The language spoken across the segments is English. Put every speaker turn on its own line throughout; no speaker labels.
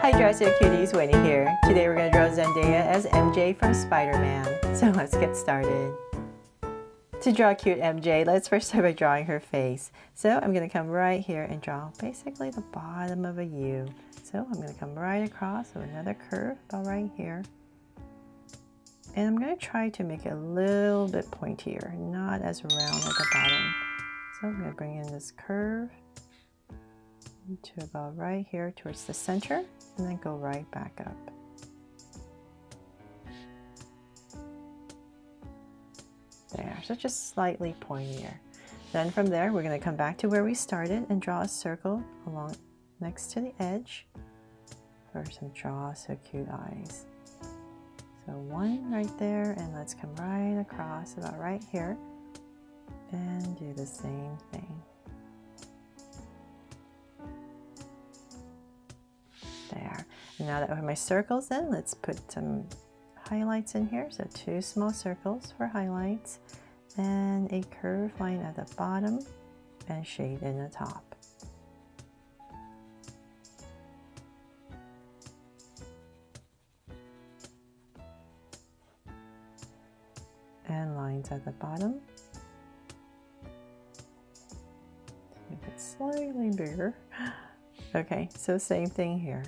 Hi Dress It Cuties, Winnie here. Today we're going to draw Zendaya as MJ from Spider-Man. So let's get started. To draw cute MJ, let's first start by drawing her face. So I'm going to come right here and draw basically the bottom of a U. So I'm going to come right across with another curve about right here. And I'm going to try to make it a little bit pointier, not as round at the bottom. So I'm going to bring in this curve to about right here towards the center and then go right back up. There, so just slightly pointier. Then from there we're going to come back to where we started and draw a circle along next to the edge. First, and draw so cute eyes. So one right there, and let's come right across about right here and do the same thing. There. And now that I have my circles in, let's put some highlights in here. So 2 small circles for highlights and a curved line at the bottom and shade in the top. And lines at the bottom. Make it slightly bigger. Okay, so same thing here.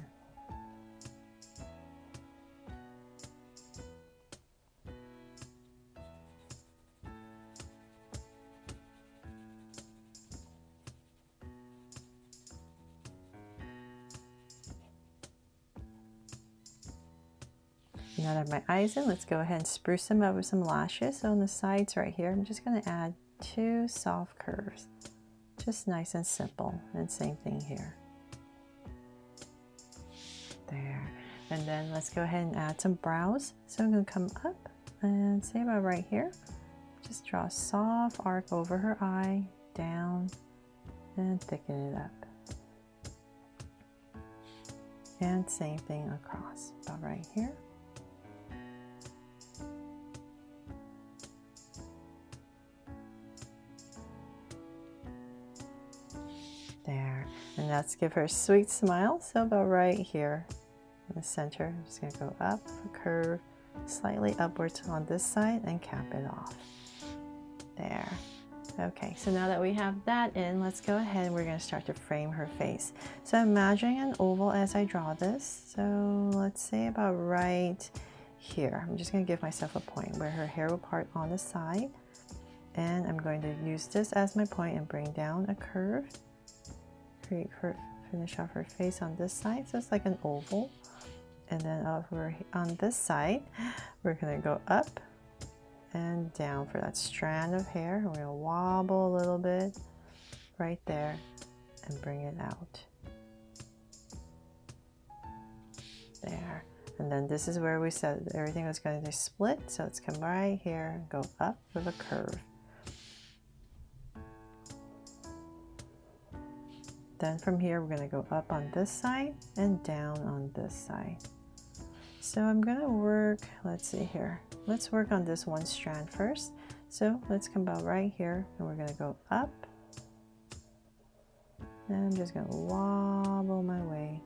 Now that I have my eyes in, let's go ahead and spruce them up with some lashes. So on the sides right here, I'm just going to add 2 soft curves. Just nice and simple. And same thing here. There. And then let's go ahead and add some brows. So I'm going to come up and say about right here. Just draw a soft arc over her eye, down, and thicken it up. And same thing across, about right here. There, and let's give her a sweet smile. So about right here in the center, I'm just going to go up a curve, slightly upwards on this side and cap it off. There. Okay, so now that we have that in, let's go ahead and we're going to start to frame her face. So I'm imagining an oval as I draw this. So let's say about right here. I'm just going to give myself a point where her hair will part on the side. And I'm going to use this as my point and bring down a curve. Finish off her face on this side, so it's like an oval. And then over on this side, we're going to go up and down for that strand of hair. We're going to wobble a little bit right there and bring it out. There. And then this is where we said everything was going to split, so let's come right here and go up with a curve. Then from here, we're going to go up on this side and down on this side. So I'm going to work, let's see here. Let's work on this one strand first. So let's come about right here and we're going to go up. And I'm just going to wobble my way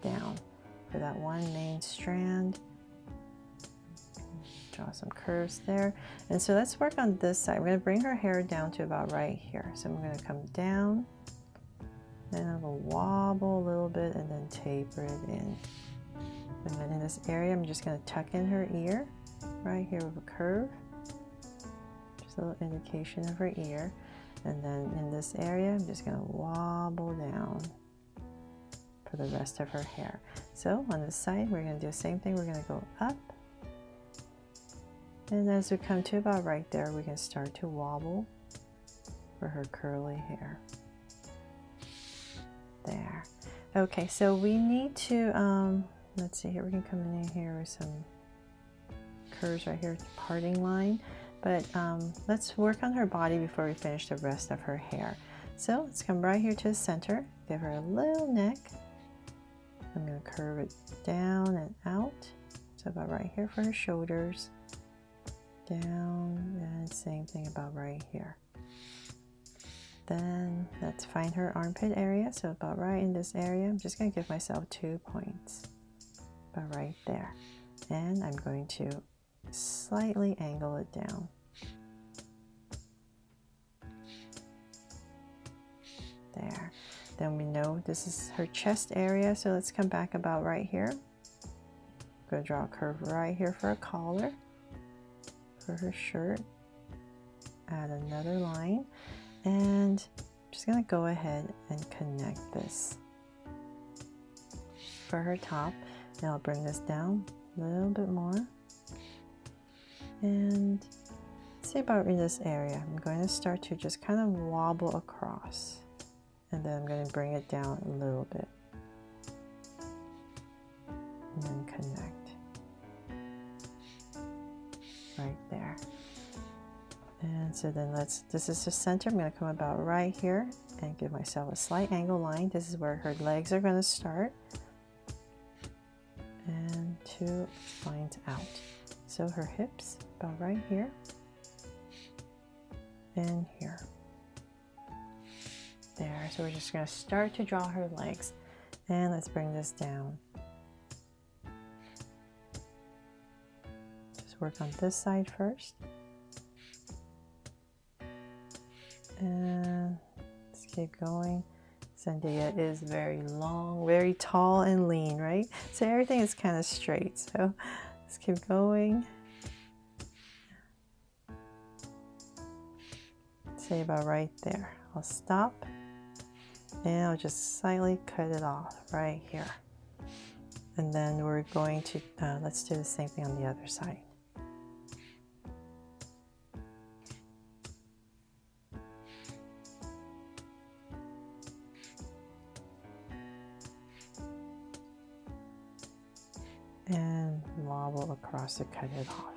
down for that one main strand. Draw some curves there. And so let's work on this side. We're going to bring her hair down to about right here. So I'm going to come down. And I will wobble a little bit and then taper it in. And then in this area, I'm just going to tuck in her ear right here with a curve. Just a little indication of her ear. And then in this area, I'm just going to wobble down for the rest of her hair. So on this side, we're going to do the same thing. We're going to go up. And as we come to about right there, we can start to wobble for her curly hair. There. Okay, so we need to, let's see here, we can come in here with some curves right here, parting line, but let's work on her body before we finish the rest of her hair. So let's come right here to the center, give her a little neck. I'm going to curve it down and out, so about right here for her shoulders, down, and same thing about right here. Then let's find her armpit area. So about right in this area, I'm just going to give myself 2 points. About right there. And I'm going to slightly angle it down. There. Then we know this is her chest area, so let's come back about right here. I'm going to draw a curve right here for a collar for her shirt. Add another line, and I'm just going to go ahead and connect this for her top. And I'll bring this down a little bit more, and say about in this area, I'm going to start to just kind of wobble across. And then I'm going to bring it down a little bit. And then connect. Right there. And so then this is the center. I'm going to come about right here and give myself a slight angle line. This is where her legs are going to start. And 2 lines out. So her hips about right here. And here. There, so we're just going to start to draw her legs, and let's bring this down. Just work on this side first, and let's keep going. Zendaya is very long, very tall and lean, right? So everything is kind of straight, so let's keep going. Say about right there. I'll stop. And I'll just slightly cut it off right here. And then we're going to, let's do the same thing on the other side. And wobble across to cut it off.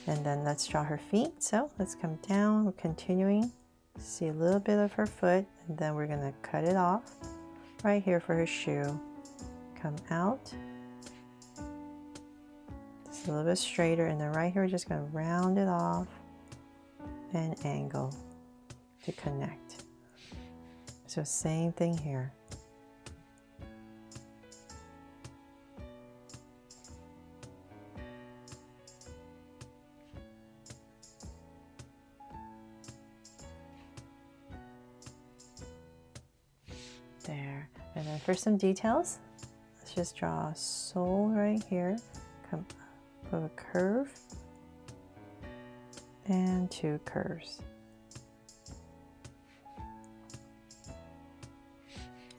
And then let's draw her feet. So let's come down, we're continuing. See a little bit of her foot, and then we're going to cut it off right here for her shoe. Come out just a little bit straighter, and then right here we're just going to round it off and angle to connect. So same thing here. There. And then for some details, let's just draw a sole right here, come up with a curve and 2 curves.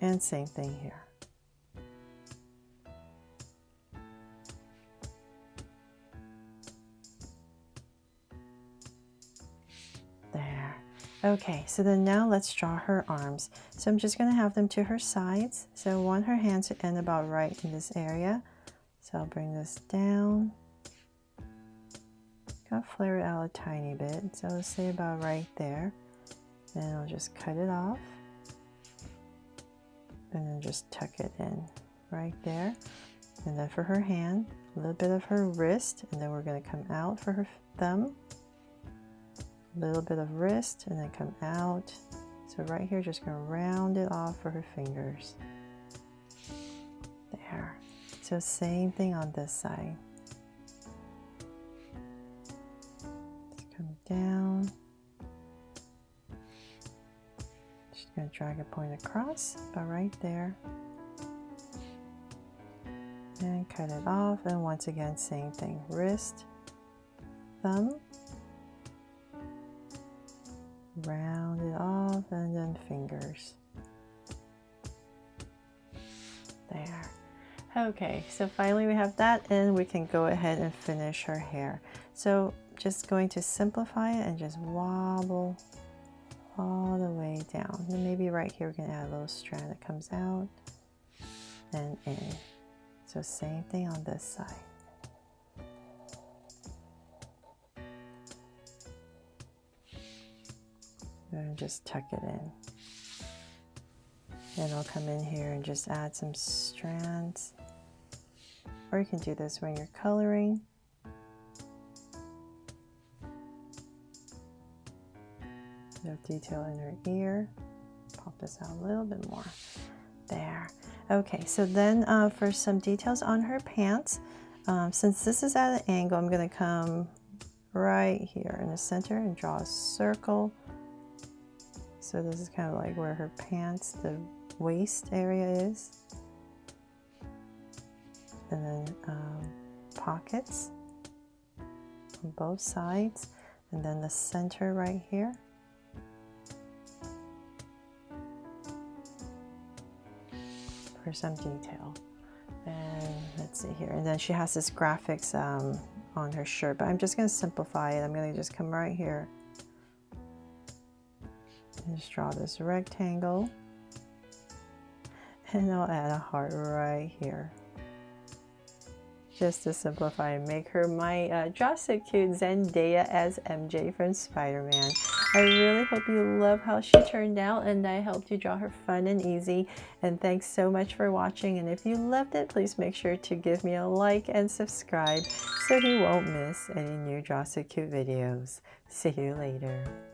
And same thing here. Okay, so then now let's draw her arms. So I'm just going to have them to her sides. So I want her hands to end about right in this area. So I'll bring this down. Gotta flare it out a tiny bit. So let's say about right there. Then I'll just cut it off. And then just tuck it in right there. And then for her hand, a little bit of her wrist. And then we're going to come out for her thumb. A little bit of wrist and then come out. So right here, just going to round it off for her fingers. There. So same thing on this side. Just come down. Just going to drag a point across, about right there. And cut it off. And once again, same thing. Wrist, thumb. Round it off, and then fingers. There. Okay, so finally we have that, and we can go ahead and finish her hair. So just going to simplify it and just wobble all the way down. And maybe right here we're going to add a little strand that comes out and in. So same thing on this side. And just tuck it in. Then I'll come in here and just add some strands. Or you can do this when you're coloring. A of detail in her ear. Pop this out a little bit more. There. Okay, so then for some details on her pants, since this is at an angle, I'm going to come right here in the center and draw a circle. So this is kind of like where her pants, the waist area is. And then pockets on both sides, and then the center right here. For some detail. And let's see here. And then she has this graphics on her shirt, but I'm just going to simplify it. I'm going to just come right here and just draw this rectangle. And I'll add a heart right here. Just to simplify and make her my Draw So Cute Zendaya as MJ from Spider-Man. I really hope you love how she turned out, and I helped you draw her fun and easy. And thanks so much for watching, and if you loved it, please make sure to give me a like and subscribe so you won't miss any new Draw So Cute videos. See you later.